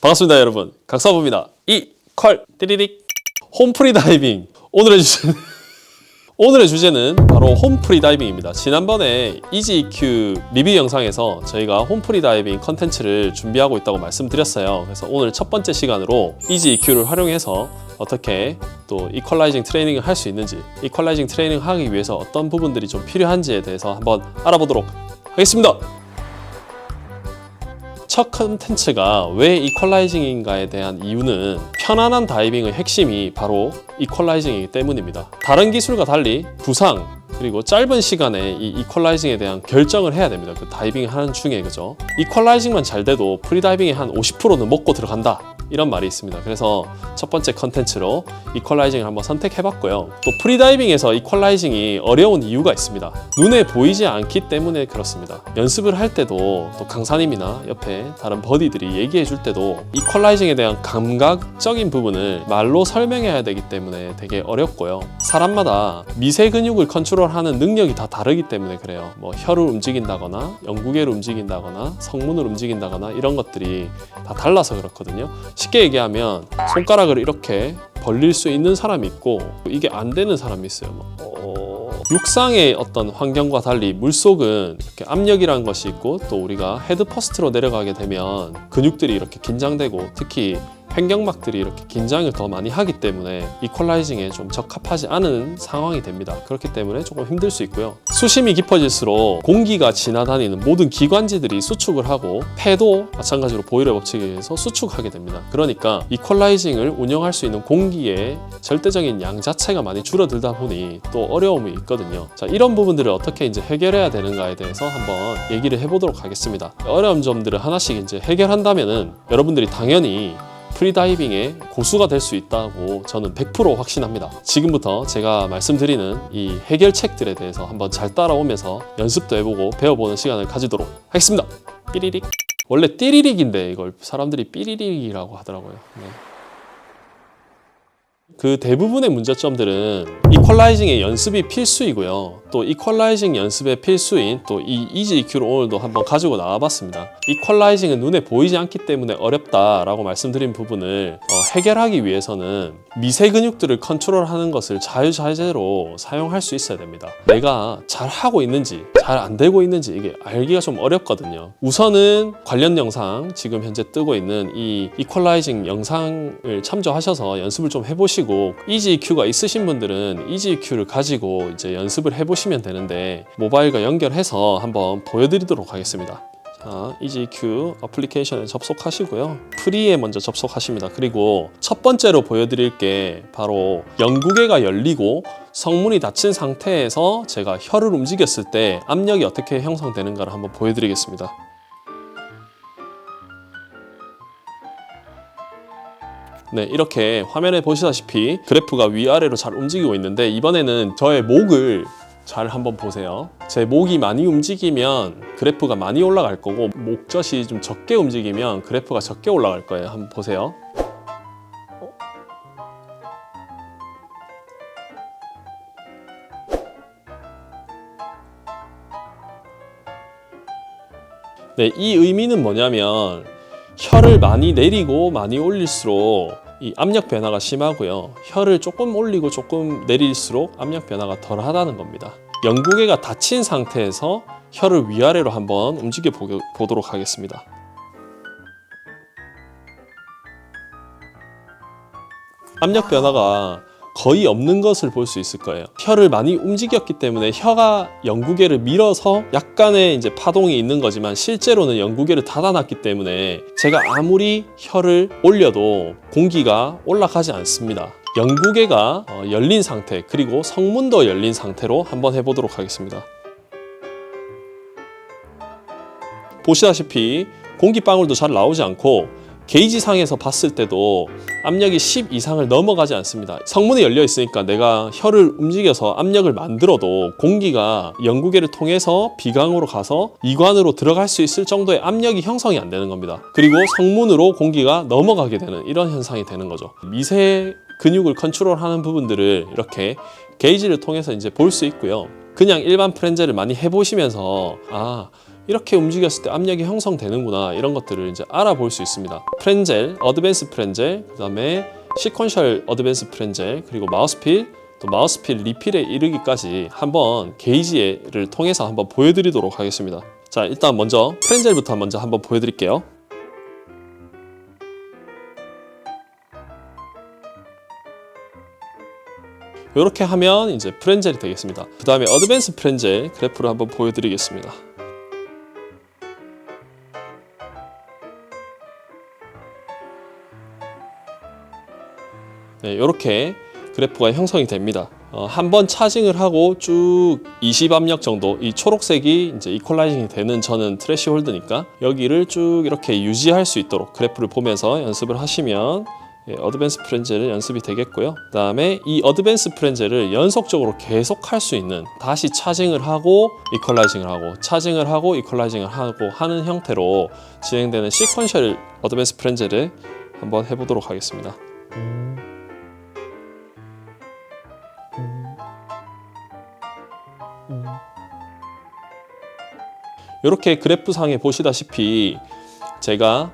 반갑습니다, 여러분. 각사부입니다. 이퀄 띠리릭 홈프리 다이빙. 오늘의 주제는 바로 홈프리 다이빙입니다. 지난번에 이지EQ 리뷰 영상에서 저희가 홈프리 다이빙 컨텐츠를 준비하고 있다고 말씀드렸어요. 그래서 오늘 첫 번째 시간으로 이지EQ를 활용해서 어떻게 또 이퀄라이징 트레이닝을 할 수 있는지, 이퀄라이징 트레이닝을 하기 위해서 어떤 부분들이 좀 필요한지에 대해서 한번 알아보도록 하겠습니다. 첫 컨텐츠가 왜 이퀄라이징인가에 대한 이유는 편안한 다이빙의 핵심이 바로 이퀄라이징이기 때문입니다. 다른 기술과 달리 부상 그리고 짧은 시간에 이 이퀄라이징에 대한 결정을 해야 됩니다. 그 다이빙 하는 중에, 그죠? 이퀄라이징만 잘 돼도 프리다이빙의 한 50%는 먹고 들어간다, 이런 말이 있습니다. 그래서 첫 번째 컨텐츠로 이퀄라이징을 한번 선택해봤고요. 또 프리다이빙에서 이퀄라이징이 어려운 이유가 있습니다. 눈에 보이지 않기 때문에 그렇습니다. 연습을 할 때도 또 강사님이나 옆에 다른 버디들이 얘기해 줄 때도 이퀄라이징에 대한 감각적인 부분을 말로 설명해야 되기 때문에 되게 어렵고요. 사람마다 미세 근육을 컨트롤하는 능력이 다 다르기 때문에 그래요. 뭐 혀를 움직인다거나 영구개를 움직인다거나 성문을 움직인다거나 이런 것들이 다 달라서 그렇거든요. 쉽게 얘기하면 손가락을 이렇게 벌릴 수 있는 사람이 있고 이게 안 되는 사람이 있어요. 육상의 어떤 환경과 달리 물속은 이렇게 압력이라는 것이 있고 또 우리가 헤드 퍼스트로 내려가게 되면 근육들이 이렇게 긴장되고 특히 횡격막들이 이렇게 긴장을 더 많이 하기 때문에 이퀄라이징에 좀 적합하지 않은 상황이 됩니다. 그렇기 때문에 조금 힘들 수 있고요. 수심이 깊어질수록 공기가 지나다니는 모든 기관지들이 수축을 하고 폐도 마찬가지로 보일의 법칙에 의해서 수축하게 됩니다. 그러니까 이퀄라이징을 운영할 수 있는 공기의 절대적인 양 자체가 많이 줄어들다 보니 또 어려움이 있거든요. 자, 이런 부분들을 어떻게 이제 해결해야 되는가에 대해서 한번 얘기를 해보도록 하겠습니다. 어려운 점들을 하나씩 이제 해결한다면은 여러분들이 당연히 프리다이빙의 고수가 될 수 있다고 저는 100% 확신합니다. 지금부터 제가 말씀드리는 이 해결책들에 대해서 한번 잘 따라오면서 연습도 해보고 배워보는 시간을 가지도록 하겠습니다. 삐리릭. 원래 띠리릭인데 이걸 사람들이 삐리릭이라고 하더라고요. 네. 그 대부분의 문제점들은 이퀄라이징의 연습이 필수이고요. 또 이퀄라이징 연습의 필수인 또 이 이지EQ를 오늘도 한번 가지고 나와봤습니다. 이퀄라이징은 눈에 보이지 않기 때문에 어렵다라고 말씀드린 부분을 해결하기 위해서는 미세 근육들을 컨트롤하는 것을 자유자재로 사용할 수 있어야 됩니다. 내가 잘 하고 있는지 잘 안 되고 있는지 이게 알기가 좀 어렵거든요. 우선은 관련 영상 지금 현재 뜨고 있는 이 이퀄라이징 영상을 참조하셔서 연습을 좀 해보시고 이지EQ가 있으신 분들은 이지EQ를 가지고 이제 연습을 해보시면 되는데 모바일과 연결해서 한번 보여드리도록 하겠습니다. 자, 이지EQ 어플리케이션에 접속하시고요. 프리에 먼저 접속하십니다. 그리고 첫 번째로 보여드릴 게 바로 영구개가 열리고 성문이 닫힌 상태에서 제가 혀를 움직였을 때 압력이 어떻게 형성되는가를 한번 보여드리겠습니다. 네, 이렇게 화면에 보시다시피 그래프가 위아래로 잘 움직이고 있는데 이번에는 저의 목을 잘 한번 보세요. 제 목이 많이 움직이면 그래프가 많이 올라갈 거고 목젖이 좀 적게 움직이면 그래프가 적게 올라갈 거예요. 한번 보세요. 네, 이 의미는 뭐냐면 혀를 많이 내리고 많이 올릴수록 이 압력 변화가 심하고요. 혀를 조금 올리고 조금 내릴수록 압력 변화가 덜 하다는 겁니다. 영구개가 닫힌 상태에서 혀를 위아래로 한번 움직여 보도록 하겠습니다. 압력 변화가 거의 없는 것을 볼 수 있을 거예요. 혀를 많이 움직였기 때문에 혀가 영구개를 밀어서 약간의 이제 파동이 있는 거지만 실제로는 영구개를 닫아놨기 때문에 제가 아무리 혀를 올려도 공기가 올라가지 않습니다. 영구개가 열린 상태 그리고 성문도 열린 상태로 한번 해보도록 하겠습니다. 보시다시피 공기방울도 잘 나오지 않고 게이지 상에서 봤을 때도 압력이 10 이상을 넘어가지 않습니다. 성문이 열려 있으니까 내가 혀를 움직여서 압력을 만들어도 공기가 영구개를 통해서 비강으로 가서 이관으로 들어갈 수 있을 정도의 압력이 형성이 안 되는 겁니다. 그리고 성문으로 공기가 넘어가게 되는 이런 현상이 되는 거죠. 미세 근육을 컨트롤하는 부분들을 이렇게 게이지를 통해서 이제 볼 수 있고요. 그냥 일반 프렌즈를 많이 해보시면서 이렇게 움직였을 때 압력이 형성되는구나, 이런 것들을 이제 알아볼 수 있습니다. 프렌젤, 어드밴스 프렌젤, 그 다음에 시퀀셜 어드밴스 프렌젤, 그리고 마우스필, 또 마우스필 리필에 이르기까지 한번 게이지를 통해서 한번 보여드리도록 하겠습니다. 자, 일단 먼저 프렌젤부터 먼저 한번 보여드릴게요. 이렇게 하면 이제 프렌젤이 되겠습니다. 그 다음에 어드밴스 프렌젤 그래프를 한번 보여드리겠습니다. 네, 이렇게 그래프가 형성이 됩니다. 한번 차징을 하고 쭉 20압력 정도, 이 초록색이 이제 이퀄라이징이 되는 저는 트래시홀드니까 여기를 쭉 이렇게 유지할 수 있도록 그래프를 보면서 연습을 하시면 어드밴스 프렌젤은 연습이 되겠고요. 그 다음에 이 어드밴스 프렌젤을 연속적으로 계속 할 수 있는, 다시 차징을 하고 이퀄라이징을 하고 차징을 하고 이퀄라이징을 하고 하는 형태로 진행되는 시퀀셜 어드밴스 프렌젤을 한번 해보도록 하겠습니다. 이렇게 그래프상에 보시다시피 제가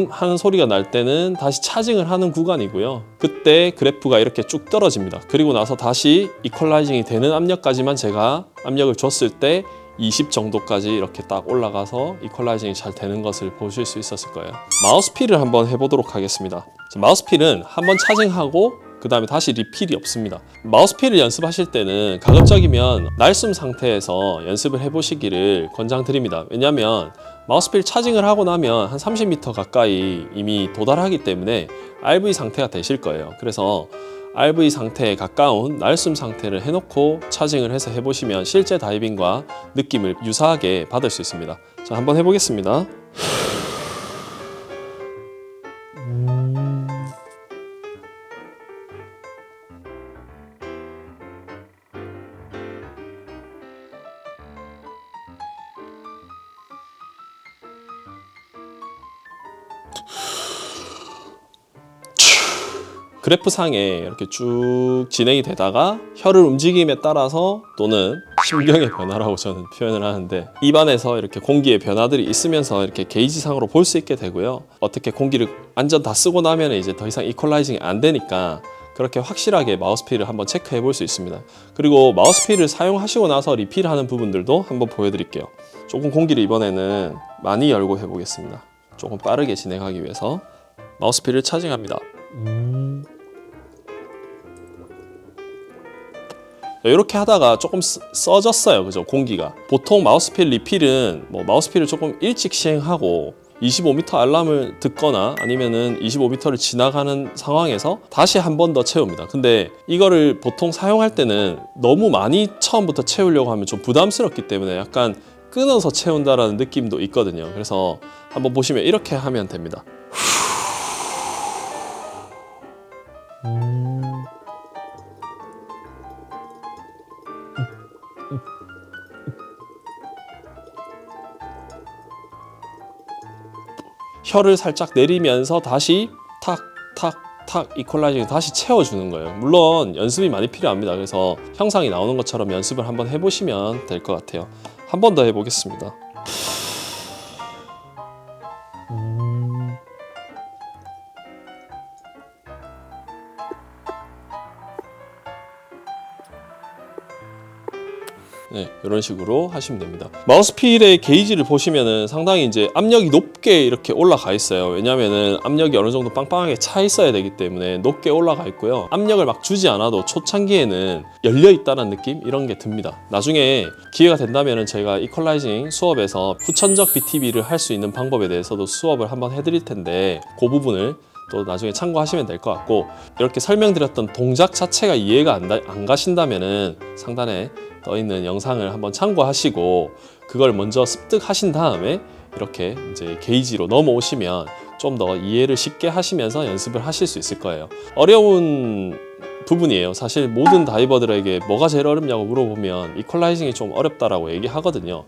하는 소리가 날 때는 다시 차징을 하는 구간이고요. 그때 그래프가 이렇게 쭉 떨어집니다. 그리고 나서 다시 이퀄라이징이 되는 압력까지만 제가 압력을 줬을 때 20 정도까지 이렇게 딱 올라가서 이퀄라이징이 잘 되는 것을 보실 수 있었을 거예요. 마우스필을 한번 해보도록 하겠습니다. 마우스필은 한번 차징하고 그 다음에 다시 리필이 없습니다. 마우스필을 연습하실 때는 가급적이면 날숨 상태에서 연습을 해보시기를 권장드립니다. 왜냐하면 마우스필 차징을 하고 나면 한 30m 가까이 이미 도달하기 때문에 RV 상태가 되실 거예요. 그래서 RV 상태에 가까운 날숨 상태를 해놓고 차징을 해서 해보시면 실제 다이빙과 느낌을 유사하게 받을 수 있습니다. 자, 한번 해보겠습니다. 그래프상에 이렇게 쭉 진행이 되다가 혀를 움직임에 따라서 또는 심경의 변화라고 저는 표현을 하는데, 입안에서 이렇게 공기의 변화들이 있으면서 이렇게 게이지상으로 볼 수 있게 되고요. 어떻게 공기를 완전 다 쓰고 나면 이제 더 이상 이퀄라이징이 안 되니까 그렇게 확실하게 마우스필을 한번 체크해 볼 수 있습니다. 그리고 마우스필을 사용하시고 나서 리필하는 부분들도 한번 보여드릴게요. 조금 공기를 이번에는 많이 열고 해보겠습니다. 조금 빠르게 진행하기 위해서 마우스필을 차징합니다. 이렇게 하다가 조금 써졌어요, 그죠? 공기가. 보통 마우스필 리필은 마우스필을 조금 일찍 시행하고 25m 알람을 듣거나 아니면은 25m를 지나가는 상황에서 다시 한 번 더 채웁니다. 근데 이거를 보통 사용할 때는 너무 많이 처음부터 채우려고 하면 좀 부담스럽기 때문에 약간 끊어서 채운다라는 느낌도 있거든요. 그래서 한번 보시면 이렇게 하면 됩니다. 혀를 살짝 내리면서 다시 탁 이퀄라이징 다시 채워주는 거예요. 물론 연습이 많이 필요합니다. 그래서 형상이 나오는 것처럼 연습을 한번 해보시면 될 것 같아요. 한 번 더 해보겠습니다. 네, 이런 식으로 하시면 됩니다. 마우스필의 게이지를 보시면은 상당히 이제 압력이 높게 이렇게 올라가 있어요. 왜냐면은 압력이 어느 정도 빵빵하게 차 있어야 되기 때문에 높게 올라가 있고요. 압력을 막 주지 않아도 초창기에는 열려 있다는 느낌 이런 게 듭니다. 나중에 기회가 된다면은 제가 이퀄라이징 수업에서 후천적 BTB를 할 수 있는 방법에 대해서도 수업을 한번 해드릴 텐데 그 부분을 또 나중에 참고하시면 될 것 같고, 이렇게 설명드렸던 동작 자체가 이해가 안 가신다면은 상단에 떠 있는 영상을 한번 참고하시고 그걸 먼저 습득하신 다음에 이렇게 이제 게이지로 넘어오시면 좀 더 이해를 쉽게 하시면서 연습을 하실 수 있을 거예요. 어려운 부분이에요. 사실 모든 다이버들에게 뭐가 제일 어렵냐고 물어보면 이퀄라이징이 좀 어렵다라고 얘기하거든요.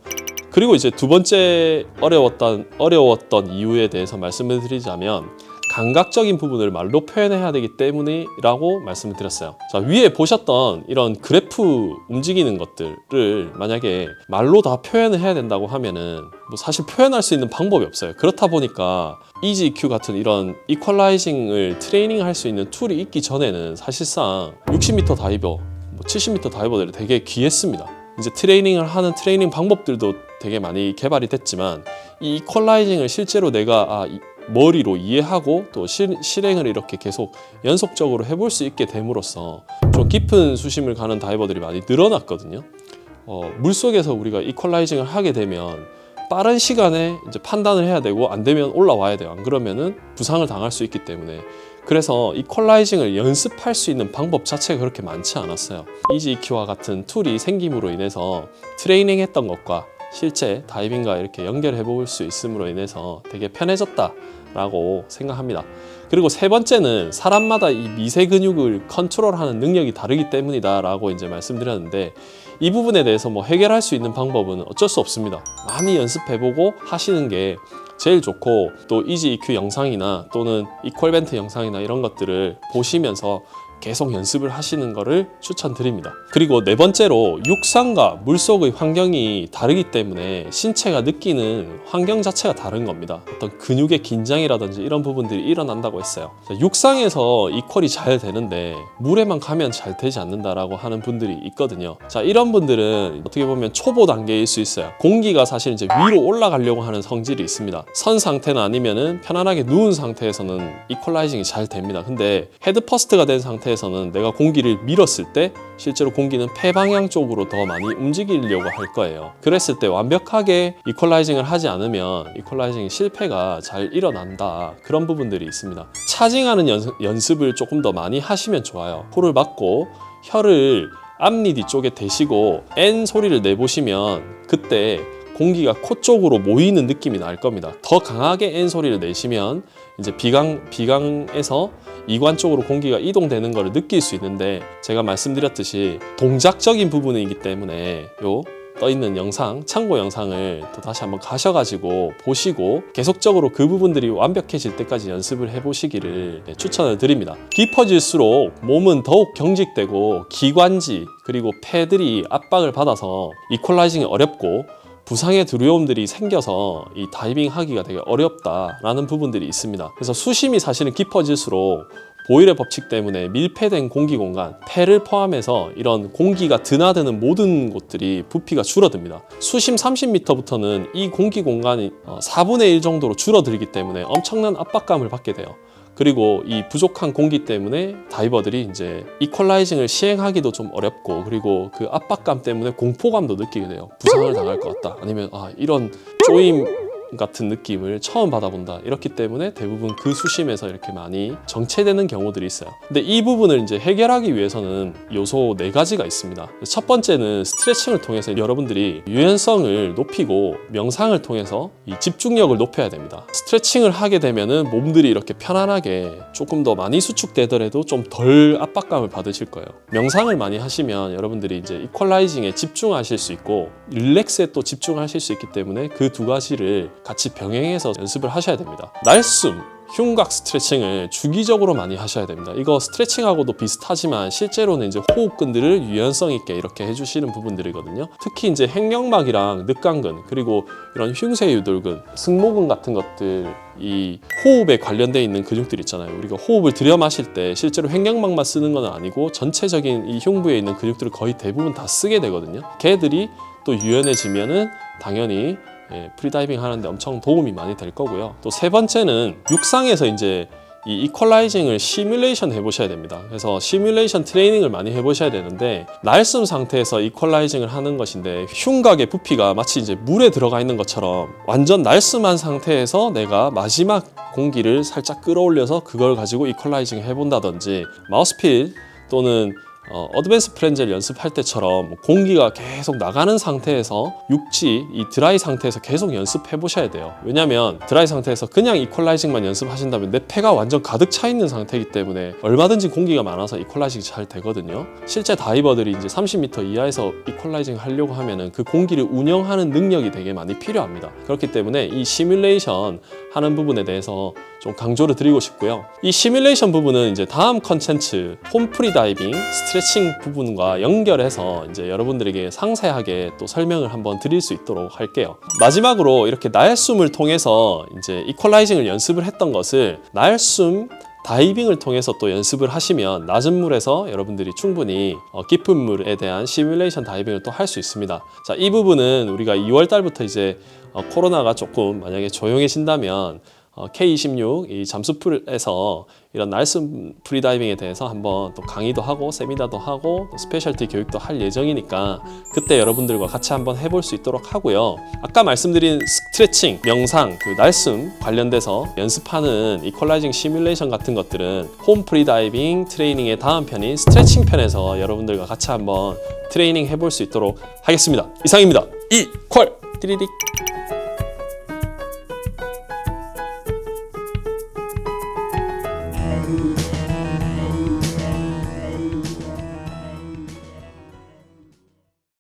그리고 이제 두 번째 어려웠던 이유에 대해서 말씀을 드리자면, 감각적인 부분을 말로 표현해야 되기 때문이라고 말씀을 드렸어요. 자, 위에 보셨던 이런 그래프 움직이는 것들을 만약에 말로 다 표현을 해야 된다고 하면은 뭐 사실 표현할 수 있는 방법이 없어요. 그렇다 보니까 EasyEQ 같은 이런 이퀄라이징을 트레이닝할 수 있는 툴이 있기 전에는 사실상 60m 다이버, 뭐 70m 다이버들이 되게 귀했습니다. 이제 트레이닝을 하는 트레이닝 방법들도 되게 많이 개발이 됐지만 이 이퀄라이징을 실제로 내가 머리로 이해하고 또 실행을 이렇게 계속 연속적으로 해볼 수 있게 됨으로써 좀 깊은 수심을 가는 다이버들이 많이 늘어났거든요. 물속에서 우리가 이퀄라이징을 하게 되면 빠른 시간에 이제 판단을 해야 되고 안 되면 올라와야 돼요. 안 그러면은 부상을 당할 수 있기 때문에. 그래서 이퀄라이징을 연습할 수 있는 방법 자체가 그렇게 많지 않았어요. EasyEQ와 같은 툴이 생김으로 인해서 트레이닝 했던 것과 실제 다이빙과 이렇게 연결해 볼 수 있음으로 인해서 되게 편해졌다라고 생각합니다. 그리고 세 번째는 사람마다 이 미세 근육을 컨트롤하는 능력이 다르기 때문이다 라고 이제 말씀드렸는데, 이 부분에 대해서 뭐 해결할 수 있는 방법은 어쩔 수 없습니다. 많이 연습해보고 하시는 게 제일 좋고, 또 EasyEQ 영상이나 또는 이퀄벤트 영상이나 이런 것들을 보시면서 계속 연습을 하시는 것을 추천드립니다. 그리고 네 번째로 육상과 물속의 환경이 다르기 때문에 신체가 느끼는 환경 자체가 다른 겁니다. 어떤 근육의 긴장이라든지 이런 부분들이 일어난다고 했어요. 육상에서 이퀄이 잘 되는데 물에만 가면 잘 되지 않는다라고 하는 분들이 있거든요. 자, 이런 분들은 어떻게 보면 초보 단계일 수 있어요. 공기가 사실 이제 위로 올라가려고 하는 성질이 있습니다. 선 상태나 아니면은 편안하게 누운 상태에서는 이퀄라이징이 잘 됩니다. 근데 헤드 퍼스트가 된 상태에서는 내가 공기를 밀었을 때 실제로 공기는 폐방향 쪽으로 더 많이 움직이려고 할 거예요. 그랬을 때 완벽하게 이퀄라이징을 하지 않으면 이퀄라이징 실패가 잘 일어난다, 그런 부분들이 있습니다. 차징하는 연습을 조금 더 많이 하시면 좋아요. 코를 막고 혀를 앞니 뒤쪽에 대시고 N 소리를 내보시면 그때 공기가 코 쪽으로 모이는 느낌이 날 겁니다. 더 강하게 N 소리를 내시면 이제 비강에서 이관 쪽으로 공기가 이동되는 것을 느낄 수 있는데, 제가 말씀드렸듯이 동작적인 부분이기 때문에 요 떠있는 영상, 참고 영상을 또 다시 한번 가셔가지고 보시고 계속적으로 그 부분들이 완벽해질 때까지 연습을 해보시기를 추천을 드립니다. 깊어질수록 몸은 더욱 경직되고 기관지 그리고 폐들이 압박을 받아서 이퀄라이징이 어렵고 부상의 두려움들이 생겨서 이 다이빙 하기가 되게 어렵다라는 부분들이 있습니다. 그래서 수심이 사실은 깊어질수록 보일의 법칙 때문에 밀폐된 공기 공간, 폐를 포함해서 이런 공기가 드나드는 모든 곳들이 부피가 줄어듭니다. 수심 30m부터는 이 공기 공간이 4분의 1 정도로 줄어들기 때문에 엄청난 압박감을 받게 돼요. 그리고 이 부족한 공기 때문에 다이버들이 이제 이퀄라이징을 시행하기도 좀 어렵고, 그리고 그 압박감 때문에 공포감도 느끼게 돼요. 부상을 당할 것 같다, 아니면 이런 쪼임 같은 느낌을 처음 받아본다, 이렇기 때문에 대부분 그 수심에서 이렇게 많이 정체되는 경우들이 있어요. 근데 이 부분을 이제 해결하기 위해서는 요소 4가지가 있습니다. 첫 번째는 스트레칭을 통해서 여러분들이 유연성을 높이고 명상을 통해서 이 집중력을 높여야 됩니다. 스트레칭을 하게 되면은 몸들이 이렇게 편안하게 조금 더 많이 수축되더라도 좀 덜 압박감을 받으실 거예요. 명상을 많이 하시면 여러분들이 이제 이퀄라이징에 집중하실 수 있고 릴렉스에 또 집중하실 수 있기 때문에 그 두 가지를 같이 병행해서 연습을 하셔야 됩니다. 날숨, 흉곽 스트레칭을 주기적으로 많이 하셔야 됩니다. 이거 스트레칭하고도 비슷하지만 실제로는 이제 호흡근들을 유연성 있게 이렇게 해주시는 부분들이거든요. 특히 이제 횡령막이랑 늑강근, 그리고 이런 흉쇄유돌근, 승모근 같은 것들, 이 호흡에 관련되어 있는 근육들 있잖아요. 우리가 호흡을 들여 마실 때 실제로 횡령막만 쓰는 건 아니고 전체적인 이 흉부에 있는 근육들을 거의 대부분 다 쓰게 되거든요. 걔들이 또 유연해지면은 당연히 프리다이빙 하는데 엄청 도움이 많이 될 거고요. 또 세 번째는 육상에서 이제 이 이퀄라이징을 시뮬레이션 해보셔야 됩니다. 그래서 시뮬레이션 트레이닝을 많이 해보셔야 되는데, 날숨 상태에서 이퀄라이징을 하는 것인데 흉곽의 부피가 마치 이제 물에 들어가 있는 것처럼 완전 날숨한 상태에서 내가 마지막 공기를 살짝 끌어올려서 그걸 가지고 이퀄라이징 해본다든지, 마우스필 또는 어드밴스 프렌젤 연습할 때처럼 공기가 계속 나가는 상태에서 육지, 이 드라이 상태에서 계속 연습해 보셔야 돼요. 왜냐면 드라이 상태에서 그냥 이퀄라이징만 연습하신다면 내 폐가 완전 가득 차 있는 상태이기 때문에 얼마든지 공기가 많아서 이퀄라이징이 잘 되거든요. 실제 다이버들이 이제 30m 이하에서 이퀄라이징 하려고 하면은 그 공기를 운영하는 능력이 되게 많이 필요합니다. 그렇기 때문에 이 시뮬레이션 하는 부분에 대해서 좀 강조를 드리고 싶고요. 이 시뮬레이션 부분은 이제 다음 컨텐츠 홈 프리다이빙 스트레칭 부분과 연결해서 이제 여러분들에게 상세하게 또 설명을 한번 드릴 수 있도록 할게요. 마지막으로 이렇게 날숨을 통해서 이제 이퀄라이징을 연습을 했던 것을 날숨 다이빙을 통해서 또 연습을 하시면 낮은 물에서 여러분들이 충분히 깊은 물에 대한 시뮬레이션 다이빙을 또 할 수 있습니다. 자, 이 부분은 우리가 2월 달부터 이제 코로나가 조금 만약에 조용해진다면 K26 이 잠수풀에서 이런 날숨 프리다이빙에 대해서 한번 또 강의도 하고 세미나도 하고 또 스페셜티 교육도 할 예정이니까 그때 여러분들과 같이 한번 해볼 수 있도록 하고요. 아까 말씀드린 스트레칭, 명상, 그 날숨 관련돼서 연습하는 이퀄라이징 시뮬레이션 같은 것들은 홈 프리다이빙 트레이닝의 다음 편인 스트레칭 편에서 여러분들과 같이 한번 트레이닝 해볼 수 있도록 하겠습니다. 이상입니다. 이퀄! 띠리릭